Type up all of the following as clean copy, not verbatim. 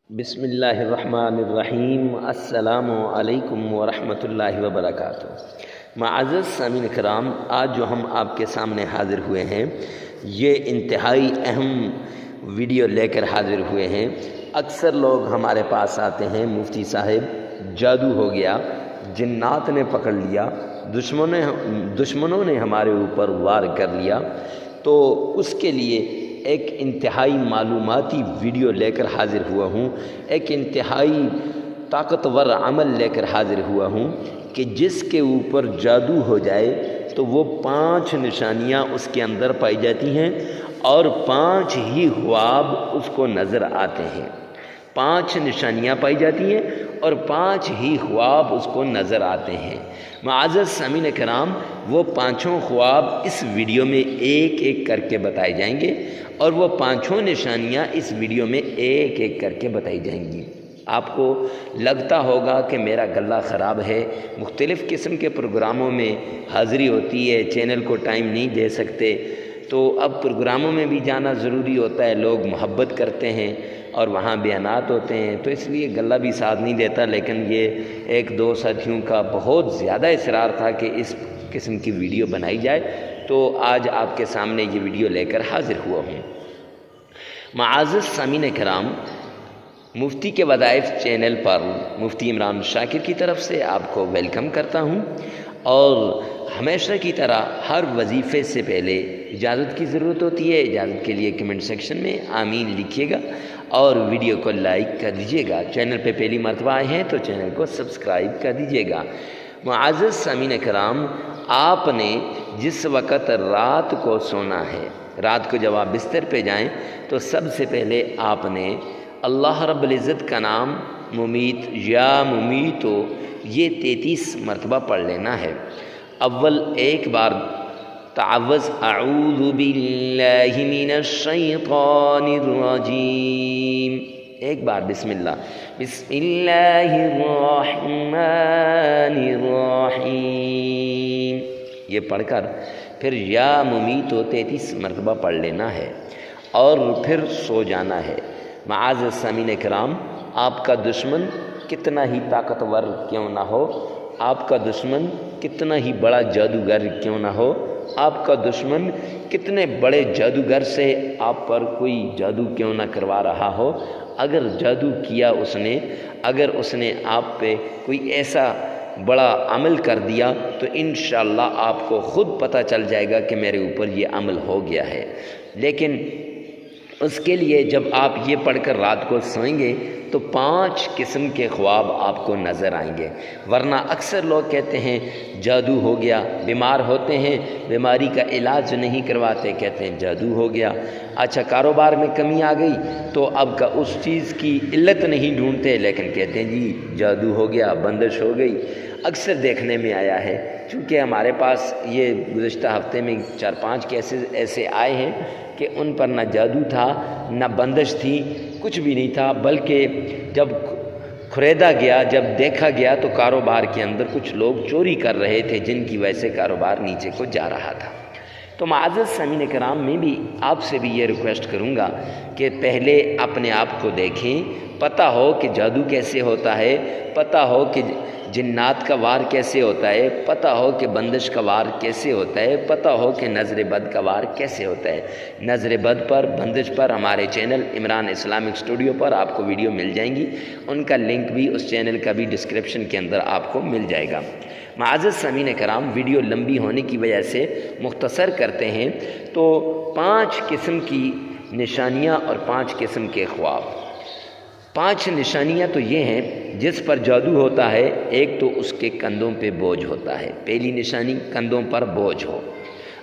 بسم اللہ الرحمن الرحیم۔ السلام علیکم ورحمۃ اللہ وبرکاتہ۔ معزز سامعین کرام، آج جو ہم آپ کے سامنے حاضر ہوئے ہیں یہ انتہائی اہم ویڈیو لے کر حاضر ہوئے ہیں۔ اکثر لوگ ہمارے پاس آتے ہیں، مفتی صاحب جادو ہو گیا، جنات نے پکڑ لیا، دشمنوں نے ہمارے اوپر وار کر لیا، تو اس کے لیے ایک انتہائی معلوماتی ویڈیو لے کر حاضر ہوا ہوں، ایک انتہائی طاقتور عمل لے کر حاضر ہوا ہوں کہ جس کے اوپر جادو ہو جائے تو وہ 5 نشانیاں اس کے اندر پائی جاتی ہیں اور 5 ہی خواب اس کو نظر آتے ہیں۔ 5 نشانیاں پائی جاتی ہیں اور 5 ہی خواب اس کو نظر آتے ہیں۔ معزز سامعین کرام، وہ 5 خواب اس ویڈیو میں ایک ایک کر کے بتائے جائیں گے اور وہ 5 نشانیاں اس ویڈیو میں ایک ایک کر کے بتائی جائیں گی۔ آپ کو لگتا ہوگا کہ میرا گلا خراب ہے، مختلف قسم کے پروگراموں میں حاضری ہوتی ہے، چینل کو ٹائم نہیں دے سکتے، تو اب پروگراموں میں بھی جانا ضروری ہوتا ہے، لوگ محبت کرتے ہیں اور وہاں بیانات ہوتے ہیں، تو اس لیے گلا بھی ساتھ نہیں دیتا۔ لیکن یہ 1-2 ساتھیوں کا بہت زیادہ اصرار تھا کہ اس قسم کی ویڈیو بنائی جائے، تو آج آپ کے سامنے یہ ویڈیو لے کر حاضر ہوا ہوں۔ معزز سامعین کرام، مفتی کے وظائف چینل پر مفتی عمران شاکر کی طرف سے آپ کو ویلکم کرتا ہوں، اور ہمیشہ کی طرح ہر وظیفے سے پہلے اجازت کی ضرورت ہوتی ہے۔ اجازت کے لیے کمنٹ سیکشن میں آمین لکھیے گا اور ویڈیو کو لائک کر دیجیے گا۔ چینل پہ پہلی مرتبہ آئے ہیں تو چینل کو سبسکرائب کر دیجیے گا۔ معزز سامعین کرام، آپ نے جس وقت رات کو سونا ہے، رات کو جب آپ بستر پہ جائیں تو سب سے پہلے آپ نے اللہ رب العزت کا نام ممیت یا ممیتو یہ 33 مرتبہ پڑھ لینا ہے۔ اول ایک بار تعوذ اعوذ باللہ من الشیطان الرجیم، ایک بار بسم اللہ الرحمن الرحیم یہ پڑھ کر پھر یا ممیتو 33 مرتبہ پڑھ لینا ہے اور پھر سو جانا ہے۔ معزز سامعین کرام، آپ کا دشمن کتنا ہی طاقتور کیوں نہ ہو، آپ کا دشمن کتنا ہی بڑا جادوگر کیوں نہ ہو، آپ کا دشمن کتنے بڑے جادوگر سے آپ پر کوئی جادو کیوں نہ کروا رہا ہو، اگر جادو کیا اس نے، اگر اس نے آپ پہ کوئی ایسا بڑا عمل کر دیا تو انشاءاللہ آپ کو خود پتہ چل جائے گا کہ میرے اوپر یہ عمل ہو گیا ہے۔ لیکن اس کے لیے جب آپ یہ پڑھ کر رات کو سوئیں گے تو 5 قسم کے خواب آپ کو نظر آئیں گے۔ ورنہ اکثر لوگ کہتے ہیں جادو ہو گیا، بیمار ہوتے ہیں بیماری کا علاج نہیں کرواتے، کہتے ہیں جادو ہو گیا۔ اچھا، کاروبار میں کمی آ گئی تو اب کا اس چیز کی علت نہیں ڈھونڈتے، لیکن کہتے ہیں جی جادو ہو گیا، بندش ہو گئی۔ اکثر دیکھنے میں آیا ہے، چونکہ ہمارے پاس یہ گزشتہ ہفتے میں 4-5 کیسز ایسے آئے ہیں کہ ان پر نہ جادو تھا، نہ بندش تھی، کچھ بھی نہیں تھا، بلکہ جب خریدا گیا، جب دیکھا گیا تو کاروبار کے اندر کچھ لوگ چوری کر رہے تھے جن کی وجہ سے کاروبار نیچے کو جا رہا تھا۔ تو معزز سامعین کرام، میں بھی آپ سے بھی یہ ریکویسٹ کروں گا کہ پہلے اپنے آپ کو دیکھیں، پتہ ہو کہ جادو کیسے ہوتا ہے، پتہ ہو کہ جنات کا وار کیسے ہوتا ہے، پتہ ہو کہ بندش کا وار کیسے ہوتا ہے، پتہ ہو کہ نظر بد کا وار کیسے ہوتا ہے۔ نظر بد پر، بندش پر ہمارے چینل عمران اسلامک اسٹوڈیو پر آپ کو ویڈیو مل جائیں گی، ان کا لنک بھی اس چینل کا بھی ڈسکرپشن کے اندر آپ کو مل جائے گا۔ معزز سامعین کرام، ویڈیو لمبی ہونے کی وجہ سے مختصر کرتے ہیں، تو 5 قسم کی نشانیاں اور 5 قسم کے خواب۔ 5 نشانیاں تو یہ ہیں جس پر جادو ہوتا ہے، ایک تو اس کے کندھوں پہ بوجھ ہوتا ہے، پہلی نشانی کندھوں پر بوجھ ہو۔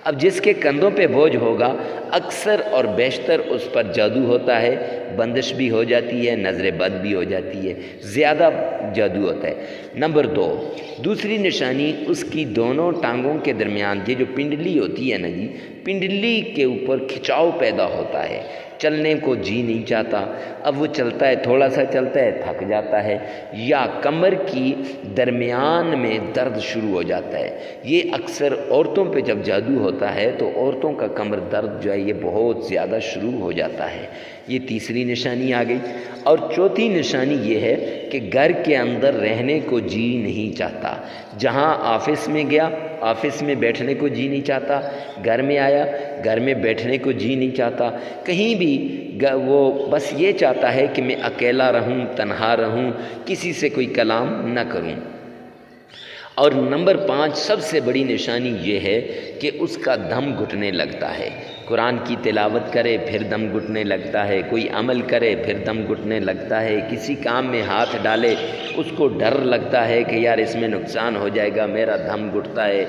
اب جس کے کندھوں پہ بوجھ ہوگا اکثر اور بیشتر اس پر جادو ہوتا ہے، بندش بھی ہو جاتی ہے، نظر بد بھی ہو جاتی ہے، زیادہ جادو ہوتا ہے۔ نمبر 2، دوسری نشانی اس کی دونوں ٹانگوں کے درمیان یہ جو پنڈلی ہوتی ہے نا جی، پنڈلی کے اوپر کھچاؤ پیدا ہوتا ہے، چلنے کو جی نہیں چاہتا، اب وہ چلتا ہے، تھوڑا سا چلتا ہے تھک جاتا ہے، یا کمر کی درمیان میں درد شروع ہو جاتا ہے۔ یہ اکثر عورتوں پہ جب جادو ہوتا ہے تو عورتوں کا کمر درد جو ہے یہ بہت زیادہ شروع ہو جاتا ہے۔ یہ تیسری نشانی آ گئی۔ اور چوتھی نشانی یہ ہے کہ گھر کے اندر رہنے کو جی نہیں چاہتا، جہاں آفس میں گیا آفس میں بیٹھنے کو جی نہیں چاہتا، گھر میں آیا گھر میں بیٹھنے کو جی نہیں چاہتا، کہیں بھی وہ بس یہ چاہتا ہے کہ میں اکیلا رہوں، تنہا رہوں، کسی سے کوئی کلام نہ کروں۔ اور نمبر 5 سب سے بڑی نشانی یہ ہے کہ اس کا دم گھٹنے لگتا ہے۔ قرآن کی تلاوت کرے پھر دم گھٹنے لگتا ہے، کوئی عمل کرے پھر دم گھٹنے لگتا ہے، کسی کام میں ہاتھ ڈالے اس کو ڈر لگتا ہے کہ یار اس میں نقصان ہو جائے گا، میرا دم گھٹتا ہے،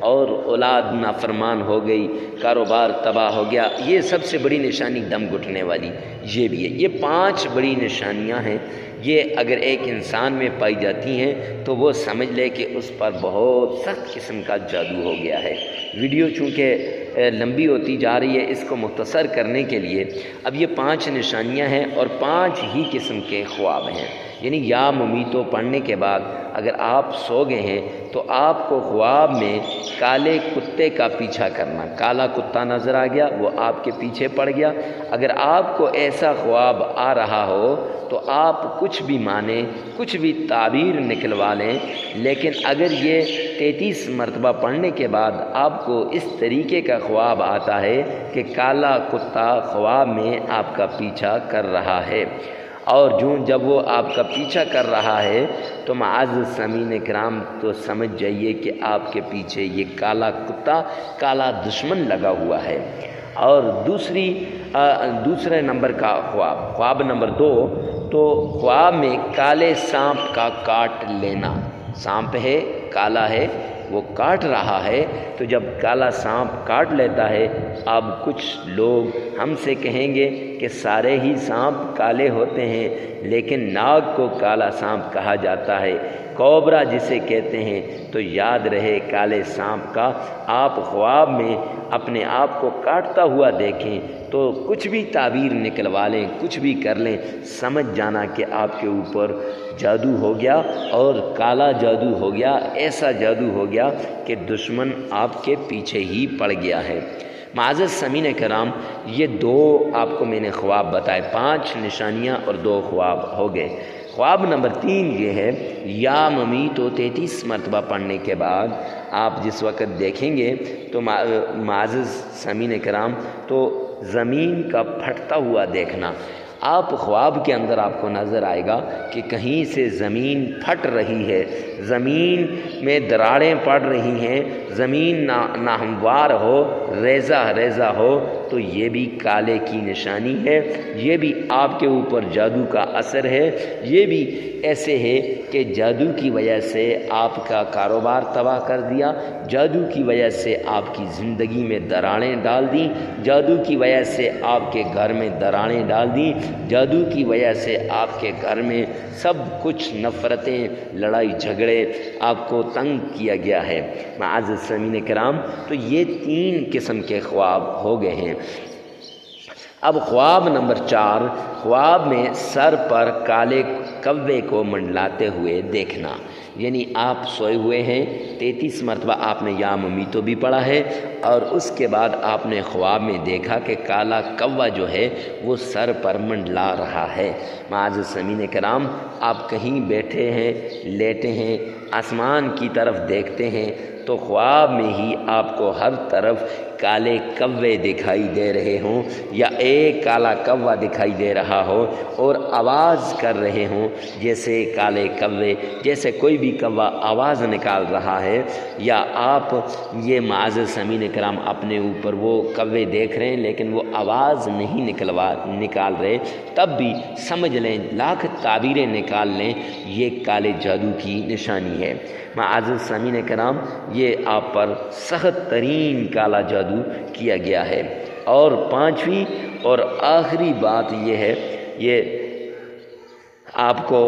اور اولاد نافرمان ہو گئی، کاروبار تباہ ہو گیا۔ یہ سب سے بڑی نشانی دم گھٹنے والی یہ بھی ہے۔ یہ 5 بڑی نشانیاں ہیں، یہ اگر ایک انسان میں پائی جاتی ہیں تو وہ سمجھ لے کہ اس پر بہت سخت قسم کا جادو ہو گیا ہے۔ ویڈیو چونکہ لمبی ہوتی جا رہی ہے، اس کو مختصر کرنے کے لیے اب یہ 5 نشانیاں ہیں اور 5 ہی قسم کے خواب ہیں۔ یعنی یا ممیتو پڑھنے کے بعد اگر آپ سو گئے ہیں تو آپ کو خواب میں کالے کتے کا پیچھا کرنا، کالا کتا نظر آ گیا، وہ آپ کے پیچھے پڑ گیا۔ اگر آپ کو ایسا خواب آ رہا ہو تو آپ کچھ بھی مانیں، کچھ بھی تعبیر نکلوا لیں، لیکن اگر یہ 33 مرتبہ پڑھنے کے بعد آپ کو اس طریقے کا خواب آتا ہے کہ کالا کتا خواب میں آپ کا پیچھا کر رہا ہے، اور جب وہ آپ کا پیچھا کر رہا ہے تو معزز سامعین کرام تو سمجھ جائیے کہ آپ کے پیچھے یہ کالا کتا، کالا دشمن لگا ہوا ہے۔ اور دوسرے نمبر کا خواب نمبر 2، تو خواب میں کالے سانپ کا کاٹ لینا۔ سانپ ہے، کالا ہے، وہ کاٹ رہا ہے، تو جب کالا سانپ کاٹ لیتا ہے، اب کچھ لوگ ہم سے کہیں گے کہ سارے ہی سانپ کالے ہوتے ہیں، لیکن ناگ کو کالا سانپ کہا جاتا ہے، کوبرا جسے کہتے ہیں، تو یاد رہے کالے سانپ کا آپ خواب میں اپنے آپ کو کاٹتا ہوا دیکھیں تو کچھ بھی تعبیر نکلوا لیں، کچھ بھی کر لیں، سمجھ جانا کہ آپ کے اوپر جادو ہو گیا، اور کالا جادو ہو گیا، ایسا جادو ہو گیا کہ دشمن آپ کے پیچھے ہی پڑ گیا ہے۔ معزز سامعین کرام، یہ 2 آپ کو میں نے خواب بتائے، 5 نشانیاں اور 2 خواب ہو گئے۔ خواب نمبر 3 یہ ہے، یا ممیتو 33 مرتبہ پڑھنے کے بعد آپ جس وقت دیکھیں گے تو معزز سامعین کرام تو زمین کا پھٹتا ہوا دیکھنا۔ آپ خواب کے اندر آپ کو نظر آئے گا کہ کہیں سے زمین پھٹ رہی ہے، زمین میں دراڑیں پڑ رہی ہیں، زمین ناہموار ہو، ریزہ ریزہ ہو، تو یہ بھی کالے کی نشانی ہے، یہ بھی آپ کے اوپر جادو کا اثر ہے۔ یہ بھی ایسے ہے کہ جادو کی وجہ سے آپ کا کاروبار تباہ کر دیا، جادو کی وجہ سے آپ کی زندگی میں دراڑیں ڈال دیں، جادو کی وجہ سے آپ کے گھر میں دراڑیں ڈال دیں، جادو کی وجہ سے آپ کے گھر میں سب کچھ نفرتیں، لڑائی جھگڑے، آپ کو تنگ کیا گیا ہے۔ معزز سامعین کرام، تو یہ 3 قسم کے خواب ہو گئے ہیں۔ اب خواب نمبر 4، خواب میں سر پر کالے کوے کو منڈلاتے ہوئے دیکھنا۔ یعنی آپ سوئے ہوئے ہیں، 33 مرتبہ آپ نے یا ممیتو بھی پڑھا ہے، اور اس کے بعد آپ نے خواب میں دیکھا کہ کالا کوا جو ہے وہ سر پر منڈلا رہا ہے۔ معزز سامعین کرام، آپ کہیں بیٹھے ہیں، لیٹے ہیں، آسمان کی طرف دیکھتے ہیں تو خواب میں ہی آپ کو ہر طرف کالے کوے دکھائی دے رہے ہوں، یا ایک کالا کوا دکھائی دے رہا ہو اور آواز کر رہے ہوں، جیسے کالے کوے، جیسے کوئی بھی کوا آواز نکال رہا ہے، یا آپ یہ معزز سامعین کرام اپنے اوپر وہ کوے دیکھ رہے ہیں لیکن وہ آواز نہیں نکال رہے، تب بھی سمجھ لیں، لاکھ تعبیریں نکال لیں، یہ کالے جادو کی نشانی ہے۔ معزز سامعین کرام، یہ آپ پر سخت ترین کالا جادو کیا گیا ہے۔ اور 5ویں اور آخری بات یہ ہے، یہ آپ کو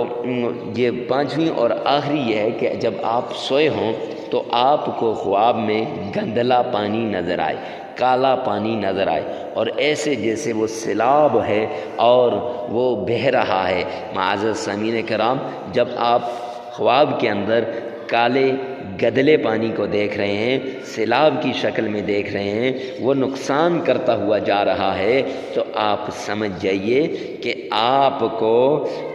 یہ 5ویں اور آخری یہ ہے کہ جب آپ سوئے ہوں تو آپ کو خواب میں گندلا پانی نظر آئے، کالا پانی نظر آئے اور ایسے جیسے وہ سیلاب ہے اور وہ بہہ رہا ہے۔ معزز سامعین کرام، جب آپ خواب کے اندر کالے گدلے پانی کو دیکھ رہے ہیں، سیلاب کی شکل میں دیکھ رہے ہیں، وہ نقصان کرتا ہوا جا رہا ہے، تو آپ سمجھ جائیے کہ آپ کو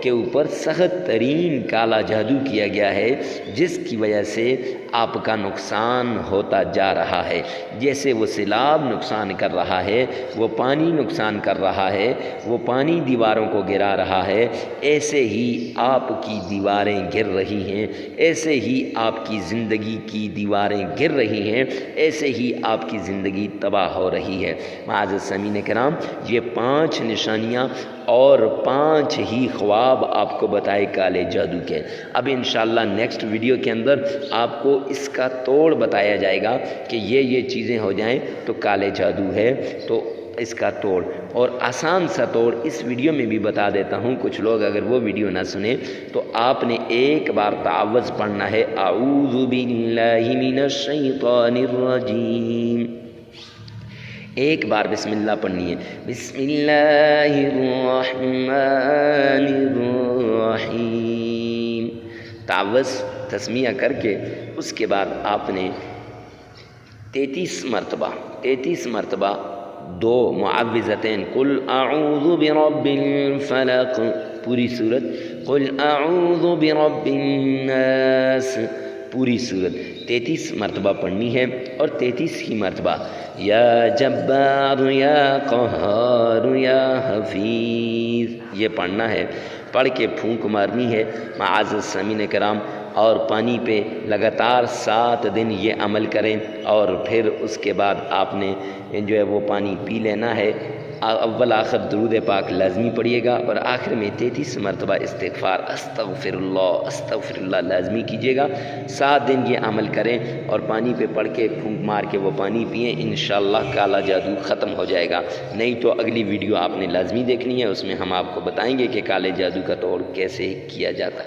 کے اوپر سخت ترین کالا جادو کیا گیا ہے، جس کی وجہ سے آپ کا نقصان ہوتا جا رہا ہے۔ جیسے وہ سیلاب نقصان کر رہا ہے، وہ پانی نقصان کر رہا ہے، وہ پانی دیواروں کو گرا رہا ہے، ایسے ہی آپ کی دیواریں گر رہی ہیں، ایسے ہی آپ کی زندگی کی دیواریں گر رہی ہیں، ایسے ہی آپ کی زندگی تباہ ہو رہی ہے۔ معزز سامعین کرام، یہ 5 نشانیاں اور 5 ہی خواب آپ کو بتائے کالے جادو کے۔ اب انشاءاللہ نیکسٹ ویڈیو کے اندر آپ کو اس کا توڑ بتایا جائے گا کہ یہ چیزیں ہو جائیں تو کالے جادو ہے، تو اس کا توڑ اور آسان سا توڑ اس ویڈیو میں بھی بتا دیتا ہوں۔ کچھ لوگ اگر وہ ویڈیو نہ سنیں تو آپ نے ایک بار تعوذ پڑھنا ہے، اعوذ باللہ من الشیطان الرجیم، ایک بار بسم اللہ پڑھنی ہے، بسم اللہ الرحمن الرحیم، تعوذ تسمیہ کر کے اس کے بعد آپ نے 33 مرتبہ 2 معوذتین، قل اعوذ برب الفلق پوری صورت، قل اعوذ برب الناس پوری صورت 33 مرتبہ پڑھنی ہے، اور 33 ہی مرتبہ یا جبار یا قہار یا حفیظ یہ پڑھنا ہے۔ پڑھ کے پھونک مارنی ہے معزز سامعین کرام، اور پانی پہ لگاتار 7 دن یہ عمل کریں، اور پھر اس کے بعد آپ نے جو ہے وہ پانی پی لینا ہے۔ اول آخر درود پاک لازمی پڑھیے گا، اور آخر میں 33 مرتبہ استغفار استغفر اللہ لازمی کیجیے گا۔ 7 دن یہ عمل کریں اور پانی پہ پڑھ کے پھونک مار کے وہ پانی پئیں، انشاءاللہ کالا جادو ختم ہو جائے گا۔ نہیں تو اگلی ویڈیو آپ نے لازمی دیکھنی ہے، اس میں ہم آپ کو بتائیں گے کہ کالے جادو کا توڑ کیسے کیا جاتا ہے۔